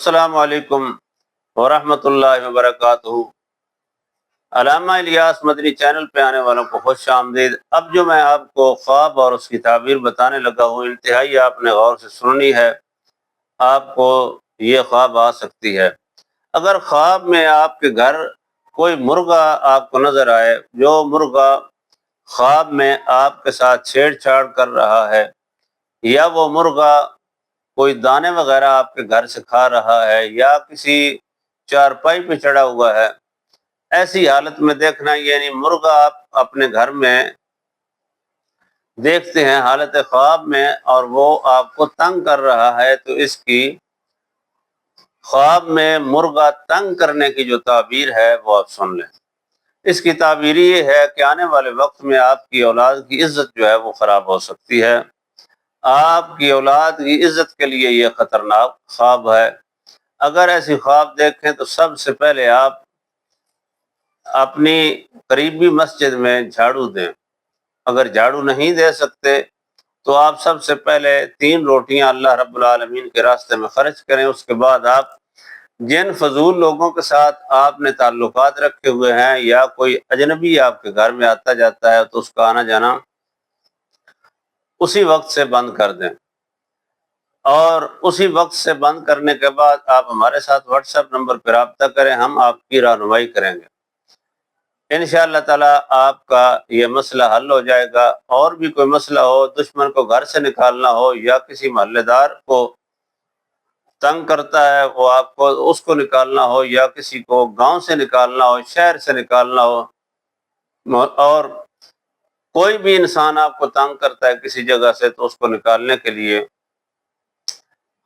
السلام علیکم ورحمۃ اللہ وبرکاتہ۔ علامہ الیاس مدنی چینل پہ آنے والوں کو خوش آمدید۔ اب جو میں آپ کو خواب اور اس کی تعبیر بتانے لگا ہوں، انتہائی آپ نے غور سے سننی ہے، آپ کو یہ خواب آ سکتی ہے۔ اگر خواب میں آپ کے گھر کوئی مرغا آپ کو نظر آئے، جو مرغا خواب میں آپ کے ساتھ چھیڑ چھاڑ کر رہا ہے، یا وہ مرغا کوئی دانے وغیرہ آپ کے گھر سے کھا رہا ہے، یا کسی چارپائی پہ چڑھا ہوا ہے، ایسی حالت میں دیکھنا، یعنی مرغا آپ اپنے گھر میں دیکھتے ہیں حالت خواب میں اور وہ آپ کو تنگ کر رہا ہے، تو اس کی خواب میں مرغا تنگ کرنے کی جو تعبیر ہے وہ آپ سن لیں۔ اس کی تعبیر یہ ہے کہ آنے والے وقت میں آپ کی اولاد کی عزت جو ہے وہ خراب ہو سکتی ہے۔ آپ کی اولاد کی عزت کے لیے یہ خطرناک خواب ہے۔ اگر ایسی خواب دیکھیں تو سب سے پہلے آپ اپنی قریبی مسجد میں جھاڑو دیں۔ اگر جھاڑو نہیں دے سکتے تو آپ سب سے پہلے 3 روٹیاں اللہ رب العالمین کے راستے میں خرچ کریں۔ اس کے بعد آپ جن فضول لوگوں کے ساتھ آپ نے تعلقات رکھے ہوئے ہیں، یا کوئی اجنبی آپ کے گھر میں آتا جاتا ہے، تو اس کا آنا جانا اسی وقت سے بند کر دیں، اور اسی وقت سے بند کرنے کے بعد آپ ہمارے ساتھ واٹس ایپ نمبر پر رابطہ کریں، ہم آپ کی رہنمائی کریں گے۔ انشاءاللہ تعالیٰ آپ کا یہ مسئلہ حل ہو جائے گا۔ اور بھی کوئی مسئلہ ہو، دشمن کو گھر سے نکالنا ہو، یا کسی محلے دار کو تنگ کرتا ہے وہ آپ کو اس کو نکالنا ہو، یا کسی کو گاؤں سے نکالنا ہو، شہر سے نکالنا ہو، اور کوئی بھی انسان آپ کو تنگ کرتا ہے کسی جگہ سے، تو اس کو نکالنے کے لیے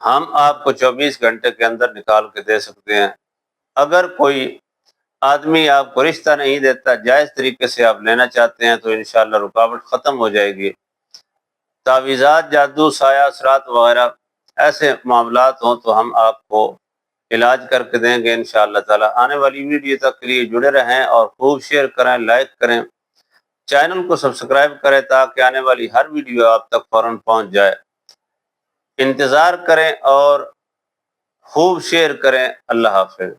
ہم آپ کو 24 گھنٹے کے اندر نکال کے دے سکتے ہیں۔ اگر کوئی آدمی آپ کو رشتہ نہیں دیتا، جائز طریقے سے آپ لینا چاہتے ہیں، تو انشاءاللہ رکاوٹ ختم ہو جائے گی۔ تعویذات، جادو، سایہ اثرات وغیرہ ایسے معاملات ہوں تو ہم آپ کو علاج کر کے دیں گے انشاءاللہ تعالیٰ۔ آنے والی ویڈیو تک کے لیے جڑے رہیں اور خوب شیئر کریں، لائک کریں، چینل کو سبسکرائب کریں تاکہ آنے والی ہر ویڈیو آپ تک فوراً پہنچ جائے۔ انتظار کریں اور خوب شیئر کریں۔ اللہ حافظ۔